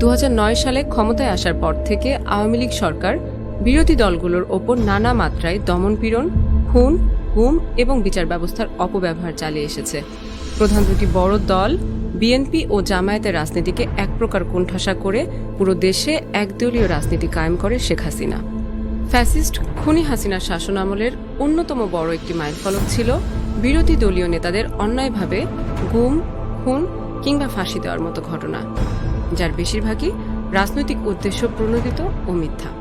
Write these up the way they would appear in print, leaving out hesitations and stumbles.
2009 সালে ক্ষমতায় আসার পর থেকে আওয়ামী লীগ সরকার বিরোধী দলগুলোর ওপর নানা মাত্রায় দমনপীড়ন, খুন, গুম এবং বিচার ব্যবস্থার অপব্যবহার চালিয়ে এসেছে। প্রধান দুটি বড় দল বিএনপি ও জামায়াতের রাজনীতিকে এক প্রকার কোণঠাসা করে পুরো দেশে একদলীয় রাজনীতি কায়েম করে শেখ হাসিনা। ফ্যাসিস্ট খুনি হাসিনার শাসনামলের অন্যতম বড় একটি মাইলফলক ছিল বিরোধী দলীয় নেতাদের অন্যায়ভাবে গুম, খুন কিংবা ফাঁসি দেওয়ার মতো ঘটনা, যার বেশিরভাগই রাজনৈতিক উদ্দেশ্য প্রণোদিত ও মিথ্যা।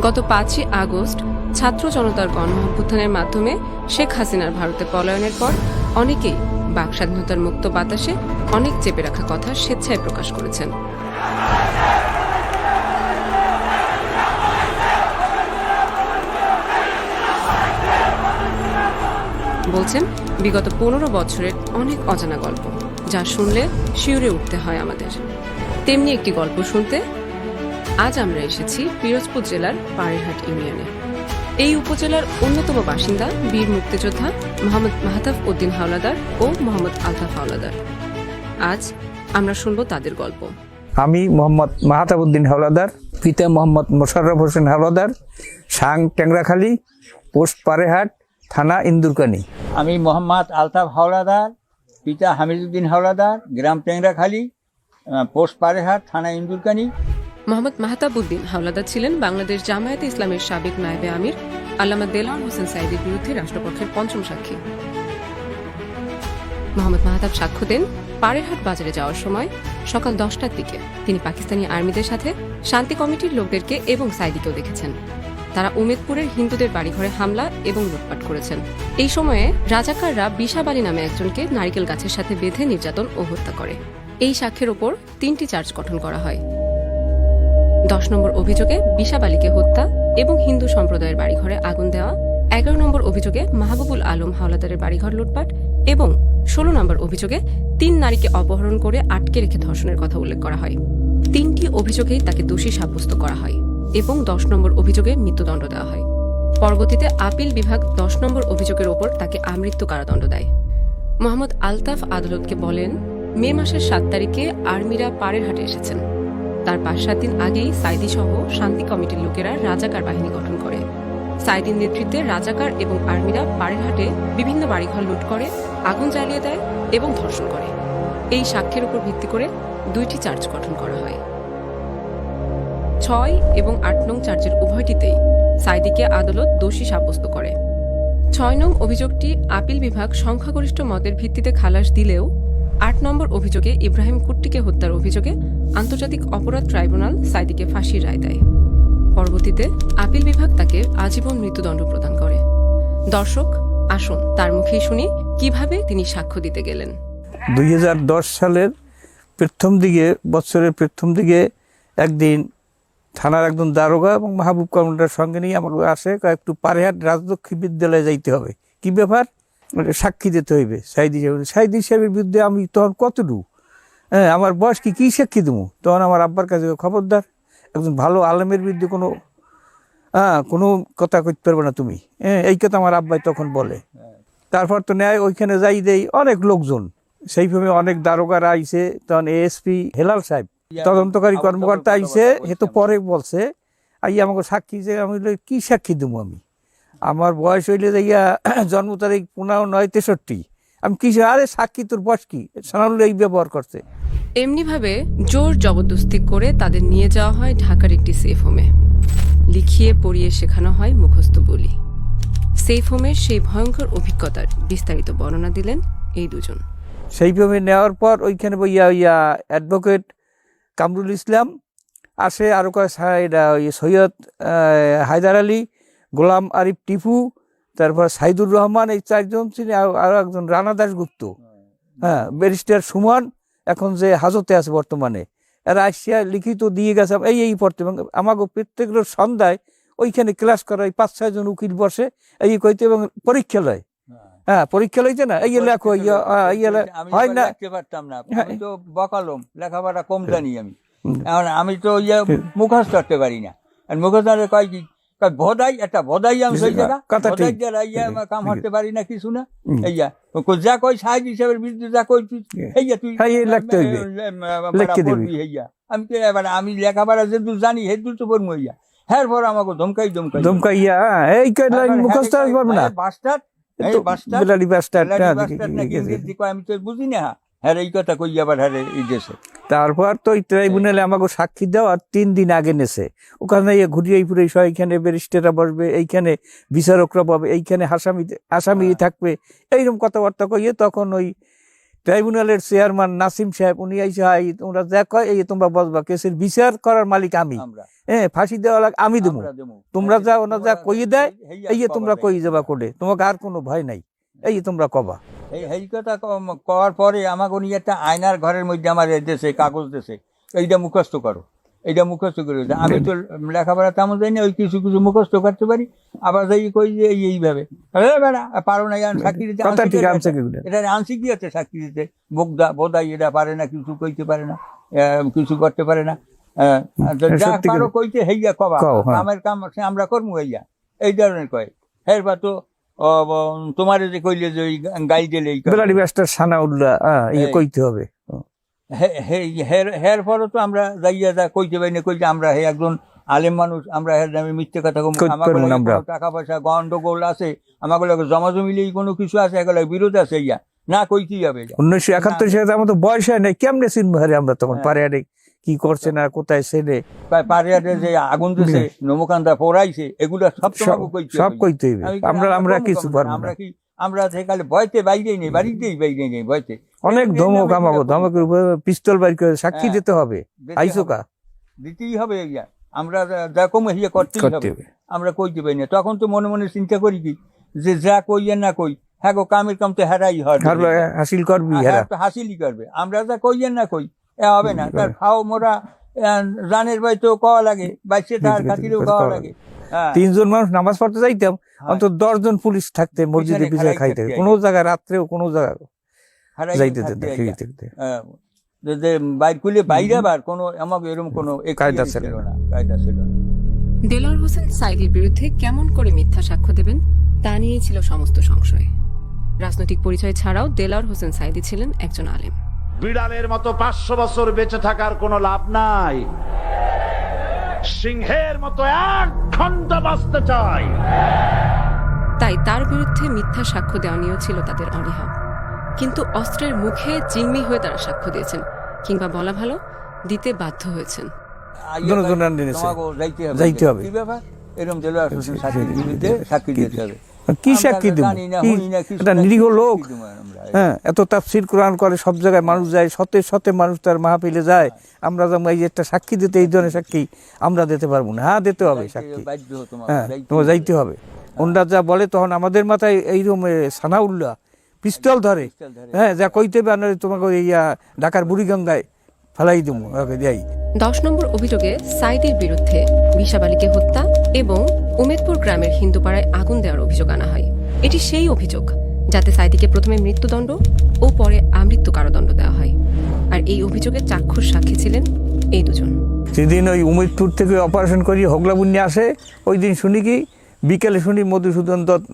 গত 5ই আগস্ট ছাত্র জনতার গণঅভ্যুত্থানের মাধ্যমে শেখ হাসিনার ভারতে পলায়নের পর অনেকেই বাক স্বাধীনতার মুক্ত বাতাসে অনেক চেপে রাখা কথা স্বেচ্ছায় প্রকাশ করেছেন। বলছেন বিগত 15 বছরের অনেক অজানা গল্প, যা শুনলে শিউরে উঠতে হয় আমাদের। তেমনি একটি গল্প শুনতে আজ আমরা এসেছি পিরোজপুর জেলার পাড়েরহাট ইউনিয়নে। এই উপজেলার অন্যতম বাসিন্দা বীর মুক্তিযোদ্ধা মোহাম্মদ মাহতাব উদ্দিন হাওলাদার ও মোহাম্মদ আলতাফ হাওলাদার। আজ আমরা শুনবো তাদের গল্প। আমি মোহাম্মদ মাহতাব উদ্দিন হাওলাদার, পিতা মোহাম্মদ মোশাররফ হোসেন হাওলাদার, সাং টেংরাখালী, পোস্ট পাড়েরহাট, থানা ইন্দুরকানী। আমি মোহাম্মদ আলতাফ হাওলাদার, পিতা হামিদুদ্দিন হাওলাদার, গ্রাম টেংরাখালী, পোস্ট পাড়েরহাট, থানা ইন্দুরকানী। মোহাম্মদ মাহতাব উদ্দিন হাওলাদার ছিলেন বাংলাদেশ জামায়াতে ইসলামের সাবেক নায়েবে আমির আল্লামা দেলোয়ার হোসেন সাঈদীর বিরুদ্ধে রাষ্ট্রপক্ষের পঞ্চম সাক্ষী। মোহাম্মদ মাহতাব সাক্ষ্য দেন পাড়েরহাট বাজারে যাওয়ার সময় সকাল 10টার দিকে তিনি পাকিস্তানি আর্মিদের সাথে শান্তি কমিটির লোকদেরকে এবং সাঈদীকেও দেখেছেন। তারা উমেদপুরের হিন্দুদের বাড়িঘরে হামলা এবং লুটপাট করেছেন। এই সময়ে রাজাকাররা বিশাব আলী নামে একজনকে নারিকেল গাছের সাথে বেঁধে নির্যাতন ও হত্যা করে। এই সাক্ষ্যের ওপর 3টি চার্জ গঠন করা হয়। 10 নম্বর অভিযোগে বিশাব আলীকে হত্যা এবং হিন্দু সম্প্রদায়ের বাড়িঘরে আগুন দেওয়া, 11 নম্বর অভিযোগে মাহবুবুল আলম হাওলাদারের বাড়িঘর লুটপাট এবং 16 নম্বর অভিযোগে 3 নারীকে অপহরণ করে আটকে রেখে ধর্ষণের কথা উল্লেখ করা হয়। 3টি অভিযোগেই তাকে দোষী সাব্যস্ত করা হয় এবং 10 নম্বর অভিযোগে মৃত্যুদণ্ড দেওয়া হয়। পরবর্তীতে আপিল বিভাগ 10 নম্বর অভিযোগের ওপর তাকে আমৃত্যু কারাদণ্ড দেয়। মোহাম্মদ আলতাফ আদালতকে বলেন, মে মাসের 7 তারিখে আর্মিরা পাড়েরহাটে এসেছেন। তার 5-7 দিন আগেই সাঈদী সহ শান্তি কমিটির লোকেরা রাজাকার বাহিনী গঠন করে। সাঈদীর নেতৃত্বে রাজাকার এবং আর্মিরা পাড়েরহাটে বিভিন্ন বাড়িঘর লুট করে, আগুন জ্বালিয়ে দেয় এবং ধর্ষণ করে। এই সাক্ষ্যের উপর ভিত্তি করে 2টি চার্জ গঠন করা হয়। 6 এবং 8 নং চার্জের উভয়টিতেই সাঈদীকে আদালত দোষী সাব্যস্ত করে। 6 নং অভিযোগটি আপিল বিভাগ সংখ্যাগরিষ্ঠ মতের ভিত্তিতে খালাস দিলেও 8 নম্বর অভিযোগে ইব্রাহিম কুট্টিকে হত্যার অভিযোগে আন্তর্জাতিক অপরাধ ট্রাইব্যুনাল সাঈদীকে ফাঁসির রায় দেয়। পরবর্তীতে আপিল বিভাগ তাকে আজীবন মৃত্যুদণ্ড প্রদান করে। দর্শক, আসুন তার মুখেই শুনি কিভাবে তিনি সাক্ষ্য দিতে গেলেন। 2010 সালের বছরের প্রথম দিকে একদিন থানার একজন দারোগা এবং মাহবুব কর্মকর্তার সঙ্গে নিয়ে আমাকে আসে, একটু পাড়েরহাট রাজলক্ষ্মী বিদ্যালয়ে যাইতে হবে। কি ব্যাপার? সাক্ষী দিতে হইবে সাঈদী সাহেবের বিরুদ্ধে। আমি তখন কতটুকু, আমার বয়স কি সাক্ষী দেবো? তখন আমার আব্বার কাছে, খবরদার, একজন ভালো আলেমের বিরুদ্ধে কোনো কথা কইতে পারবে না তুমি। এই কথা আমার আব্বাই তখন বলে। তারপর তো নেয়, ওইখানে যাই দেই অনেক লোকজন, সেইভাবে অনেক দারোগারা আইসে। তখন এএসপি হেলাল সাহেব, তদন্তকারী কর্মকর্তা আইসে। হে তো পরে বলছে, আইয়া আমাকে সাক্ষী যে, আমি কি সাক্ষী দেবো? আমার বয়স হইলে যাইয়া জন্ম তারিখ 15/9/63। আমি কি আরে সাক্ষী, তোর বয়স কি? সানাউল এই ব্যবহার করছে। এমনিভাবে জোর জবরদস্তি করে তাদের নিয়ে যাওয়া হয় ঢাকার একটি সেফ হোমে। লিখিয়ে পড়িয়ে শেখানো হয় মুখস্থ বলি। সেফ হোমের সেই ভয়ঙ্কর অভিজ্ঞতার বিস্তারিত বর্ণনা দিলেন এই দুজন। সেইভাবে নেওয়ার পর ওইখানে অ্যাডভোকেট কামরুল ইসলাম আসে, আরও সৈয়দ হায়দার আলী, গোলাম আরিফ টিপু, তারপর সাইদুর রহমান, এই 4 জন ছিলেন। আরও একজন রানা দাশগুপ্ত, ব্যারিস্টার সুমন, এখন যে হাজতে আছে বর্তমানে। এরা আসিয়া লিখিত দিয়ে গেছে এই পড়তে। এবং আমাকে প্রত্যেক সন্ধ্যায় ওইখানে ক্লাস করা, 5-6 জন উকিল বসে এই কইতে, এবং পরীক্ষা লয়। পরীক্ষা লইতে না, এই লেখো হয় না, পারতাম না। আমি তো বকালম, লেখাপড়া কম জানি আমি। এখন আমি তো মুখস্থ করতে পারি না। আর মুখস্থ কয় কি ভদাই একটা ভদাই আমি সেই জায়গা কথা ঠিক। ভদাই দিয়ে রাইয়া কাম হতে পারি না কিছু না এইয়া যা কই সাইড হিসাবের বিরুদ্ধে যা কই তুই এইয়া তুই হ্যাঁ, এই লিখতে হইবে। লিখতে দিবি। পড়বি হইয়া আমি তো এবার আমি লেখাপড়া যেহেতু জানি হেতু তো পড়বো হইয়া হ্যাঁ পর আমাকে ধমকাই ধমকাইয়া এই মুখস্থ পারবো না বাস্টার এই বাস্টার বেলালি বাস্টার ইংরেজি কয় আমি তো বুঝি না হ্যাঁ এই কথা কই আবার হ্যাঁ এই দেশে তারপর তো ওই ট্রাইব্যুনালে আমাকে সাক্ষী দেওয়ার 3 দিন আগে নেছে ওখানে ঘুরিয়ে ফুরে এইখানে ব্যারিস্টাররা বসবে এইখানে বিচারকরা পাবে এইখানে আসামি থাকবে এইরকম কথাবার্তা কইয়ে তখন ওই ট্রাইব্যুনালের চেয়ারম্যান নাসিম সাহেব উনি আইসে হাই তোমরা যা কয় এই তোমরা বসবা কেসের বিচার করার মালিক আমি আমরা হ্যাঁ ফাঁসি দেওয়া লাগ আমি দেবো তোমরা যা ওনা যা কইয়ে দেয় এই তোমরা কই যাবা কোডে তোমাকে আর কোনো ভয় নাই এই তোমরা কবা এই কথা কওয়ার পরে আমাকে উনি একটা আয়নার ঘরের মধ্যে আমার দেশে কাগজ দেশে এইটা মুখস্থ করো এইটা মুখস্থ করে আমি তো লেখাপড়া তেমন যাই না ওই কিছু কিছু মুখস্থ করতে পারি আবার যাই কই যে এইভাবে বেড়া পারো না সাক্ষী দিতে এটা আনছি কি আছে সাক্ষী দিতে বোধাই এটা পারে না কিছু কইতে পারে না কিছু করতে পারে না যা পারো কইতে হইয়া কবা আমার কাম আমরা করবো হইয়া এই ধরনের কয় হ্যাঁ বা তো তোমার যে কইলে যে গাই দিলে সানাউল্লাহ কইতে হবে হের পরও তো আমরা যাইয়া যা কইতে পারি না কইতে আমরা হে একজন আলেম মানুষ আমরা হের নামে মিথ্যে কথা আমার টাকা পয়সা গন্ডগোল আছে আমাকে জমা জমিলেই কোনো কিছু আছে এগুলো বিরোধ আছে ইয়া না কইতেই হবে 1971 সালে আমার তো বয়স হয় নাই কেমনে চিনবো হারে আমরা তখন পারে কি করছে না কোথায় ছেলে পারিয়ারে যে আগুন দিছে নমকান্দা পোড়াইছে এগুলো সব কইতে হইবে আমরা কিছু পারবো আমরা কি আমরা সেকালে ভয়তে বাইরেই নেই বাড়িতেই বাইরে নেই ভয়তে অনেক ধমক আমাকে ধমকের উপরে পিস্তল বাইর করে সাক্ষী দিতে হবে আইসোকা দিতেই হবে আমরা যা কম হিয়া করতেই হবে আমরা কইতে পারি না তখন তো মনে মনে চিন্তা করি কি যে যা কই আর না কই হ্যাঁ গো কামের কাম তো হেরাই হয় হাসিল করবি হাসিলই করবে আমরা যা কই আর না কই হবে না তার খাও মোরা জানের ভাই তো কওয়া লাগে বাইশে তার খাতিরেও কওয়া লাগে 3 জন মানুষ নামাজ পড়তে যাইতাম অন্তত 10 জন পুলিশ থাকতে মসজিদে পিছনে খাইতে কোনো জায়গায় রাত্রেও কোনো জায়গায় যাইতে বাইরে আবার কোনো আমাকে এরকম কোনো কায়দা ছিল না দেলোয়ার হোসেন সাঈদীর বিরুদ্ধে কেমন করে মিথ্যা সাক্ষ্য দেবেন তা নিয়েই ছিল সমস্ত সংশয় রাজনৈতিক পরিচয় ছাড়াও দেলোয়ার হোসেন সাঈদী ছিলেন একজন আলেম বিড়ালের মতো 500 বছর বেঁচে থাকার কোনো লাভ নাই সিংহের মতো 1 ঘন্টা বাঁচতে চাই তাই তার বিরুদ্ধে মিথ্যা সাক্ষ্য দেওয়া নিয়েও ছিল তাদের অনীহা কিন্তু অস্ত্রের মুখে জিম্মি হয়ে তারা সাক্ষ্য দিয়েছেন কিংবা বলা ভালো দিতে বাধ্য হয়েছেন যাইতে হবে এরকম দেলোয়ার হোসেন সাঈদীর বিরুদ্ধে সাক্ষী দিতে হবে কি সাক্ষী দেব এটা নিরীহ লোক হ্যাঁ এত তাফসীর কোরআন করে সব জায়গায় মানুষ যায় শতে মানুষ তার মাহফিলে যায় আমরা যেমন এই একটা সাক্ষী দিতে এই ধরনের সাক্ষী আমরা দিতে পারবো না হ্যাঁ দিতে হবে সাক্ষী হ্যাঁ তোমার যাইতে হবে ওনরা যা বলে তখন আমাদের মাথায় এইরকম সানাউল্লাহ পিস্তল ধরে হ্যাঁ যা কইতে পারে তোমাকে ঢাকার বুড়িগঙ্গায় ফেলাই দেবো যাই 10 নম্বর অভিযোগে সাঈদীর বিরুদ্ধে বিশাব আলীকে হত্যা এবং উমেদপুর গ্রামের হিন্দুপাড়ায় আগুন দেওয়ার অভিযোগ আনা হয় এটি সেই অভিযোগ যাতে সাঈদীকে প্রথমে মৃত্যুদণ্ড ও পরে আমৃত্যু কারাদণ্ড দেওয়া হয় আর এই অভিযোগে চাক্ষুষ সাক্ষী ছিলেন এই দুজন সেদিন ওই উমেদপুর থেকে অপারেশন করি হোগলাবুন্নি আসে ওই দিন শুনি কি বিকেলে শুনি মধুসূদন দত্ত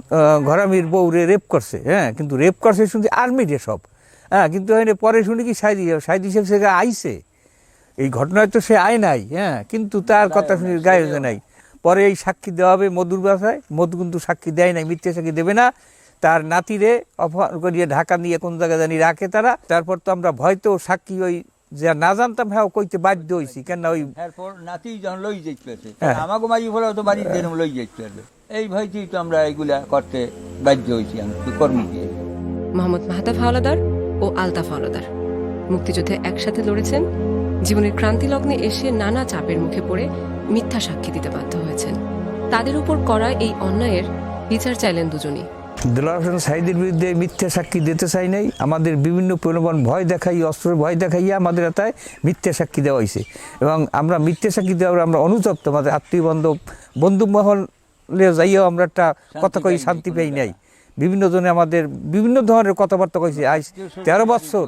ঘরামির বউরে রেপ করছে হ্যাঁ কিন্তু রেপ করছে শুনছি আর্মিরে সব হ্যাঁ কিন্তু পরে শুনি কি সাঈদী সাহেব সে আইছে এই ঘটনায় তো সে আয় নাই হ্যাঁ কিন্তু তার কথা শুনি গায়ে নাই পরে এই সাক্ষী দেওয়া হবে মধুর বাসায় মধু কিন্তু সাক্ষী দেয় নাই মিথ্যে সাক্ষী দেবে না তার নাতিরে অপহরণ করিয়ে ঢাকা নিয়ে কোন জায়গায় জানি রাখে তারা তারপর তো আমরা ভয়তো সাক্ষী ওই যা না জানতাম হ্যাঁ কইতে বাধ্য হয়েছি কেন ওই নাতি যখন লই যাইতে আমাকে মাঝি বলে তো বাড়ির যেরকম লই যাইতে পারবে এই ভয়তেই তো আমরা এইগুলা করতে বাধ্য হয়েছি আমি কর্মী দিয়ে মোহাম্মদ মাহতাব হাওলাদার ও আলতাফ হাওলাদার মুক্তিযুদ্ধে একসাথে লড়েছেন জীবনের ক্রান্তি লগ্নে এসে নানা চাপের মুখে পড়ে মিথ্যা সাক্ষী দিতে বাধ্য হয়েছেন তাদের উপর করা এই অন্যায়ের বিচার চাইলেন দুজনই দেলোয়ার হোসেন সাঈদীর বিরুদ্ধে মিথ্যা সাক্ষী দিতে চাই নাই আমাদের বিভিন্ন প্রলোভন ভয় দেখাই অস্ত্রের ভয় দেখাইয়া আমাদের এটায় মিথ্যা সাক্ষী দেওয়া হয়েছে এবং আমরা মিথ্যা সাক্ষী দেওয়ার আমরা অনুতপ্ত আমাদের আত্মীয় বান্ধব বন্ধু মহলে যাইয়াও আমরা একটা কথা কই শান্তি পাই নাই বিভিন্ন জনে আমাদের বিভিন্ন ধরনের কথাবার্তা কইছে আজ 13 বছর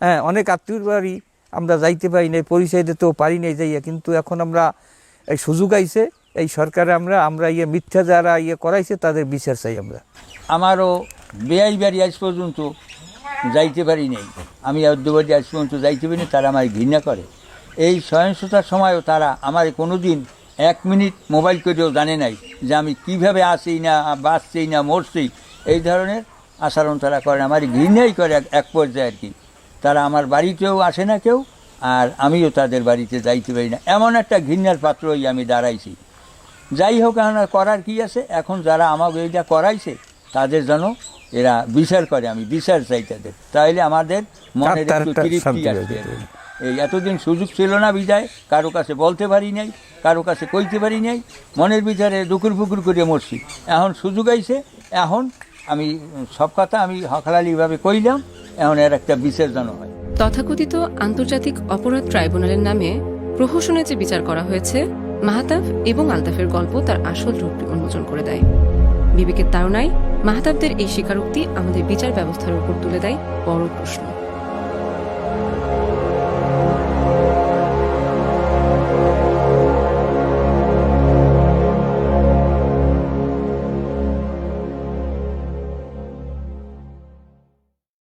হ্যাঁ অনেক আত্মীয়র বাড়ি আমরা যাইতে পারি নাই পরিচয় দিতেও পারি নাই যাইয়া কিন্তু এখন আমরা এই সুযোগ আইছে এই সরকারে আমরা মিথ্যা যারা করাইছে তাদের বিচার চাই আমরা। আমারও বেয়াই বাড়ি আজ পর্যন্ত যাইতে পারি নাই, আমি অদ্যবাড়ি আজ পর্যন্ত যাইতে পারি, তারা আমার ঘৃণা করে। এই সহিংসতার সময়ও তারা আমার কোনো দিন 1 মিনিট মোবাইল করেও জানে নাই যে আমি কীভাবে আসি না বাঁচছি না মরছি। এই ধরনের আচরণ তারা করে, আমার ঘৃণাই করে এক পর্যায়ে আর কি। তারা আমার বাড়িতেও আসে না কেউ, আর আমিও তাদের বাড়িতে যাইতে পারি না, এমন একটা ঘৃণার পাত্রই আমি দাঁড়াইছি। যাই হোক, এখন আর করার কি আছে, এখন যারা আমাকে এইটা করাইছে তাদের জন্য এরা বিচার করে, আমি বিচার চাই তাদের, তাইলে আমাদের মনের তার একটু একটা তৃপ্তি শান্তি আসবে। হবে। এই এতদিন সুযোগ ছিল না বিদায়, কারো কাছে বলতে পারি নাই, কারো কাছে কইতে পারি নাই, মনের বিচারে দুকুর ফুকুর করে মরছি। এখন সুযোগ আইছে, এখন আমি সব কথা আমি হকালালিভাবে কইলাম, এখন এর একটা বিচার যেন হয়। তথাকথিত আন্তর্জাতিক অপরাধ ট্রাইব্যুনালের নামে প্রহসনে যে বিচার করা হয়েছে, মাহতাব এবং আলতাফের গল্প তার আসল রূপটি উন্মোচন করে দেয়। বিবেকের তাড়নায় মাহতাবদের এই স্বীকারোক্তি আমাদের বিচার ব্যবস্থার উপর তুলে দেয় বড় প্রশ্ন।